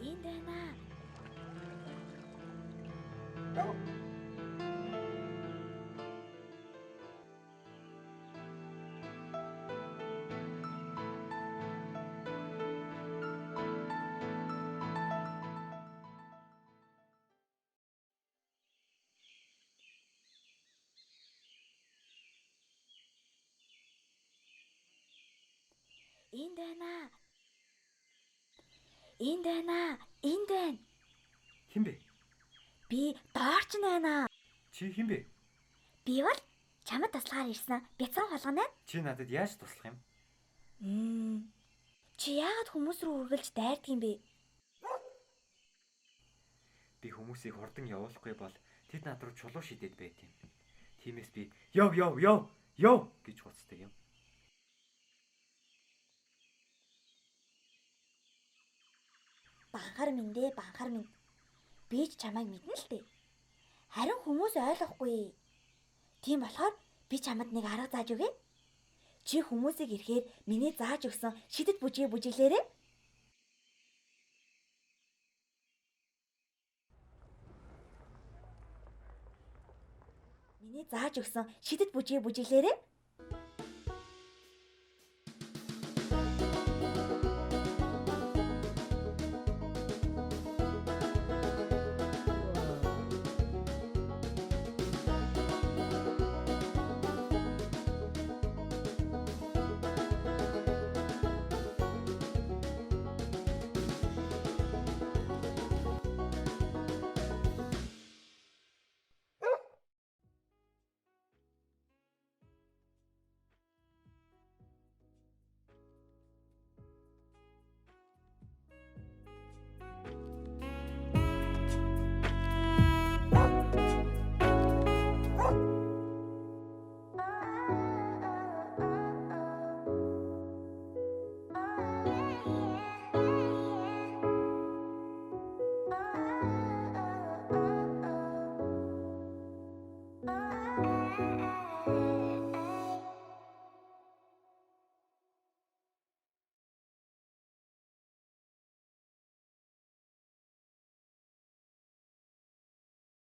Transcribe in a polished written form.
Энд байна. Энд байна. Энд байна. Энд байна. Хэн бэ? Би доорч байна. Чи хэн бэ? Би бол чамд туслахаар ирсэн бяцхан холгоно. Чи надад яаж туслах юм? Чи яагаад хүмүүс рүү үргэлж дайрдаг юм бэ? Би хүмүүсийг хурдан явуулахгүй бол тэд над руу чулуу шидэд байт юм. Тиймээс би яв гэж хуцдаг юм. Банхар минь дээ, банхар минь. Би ч чамайг мэднэ л дээ. Харин хүмүүс ойлгохгүй. Тийм болохоор би чамд нэг арга зааж өгье. Чи хүмүүсийг ирэхээр миний зааж өгсөн шидэт бүжгээ бүжиглээрэй. Миний зааж өгсөн шидэт бүжгээ бүжиглээрэй.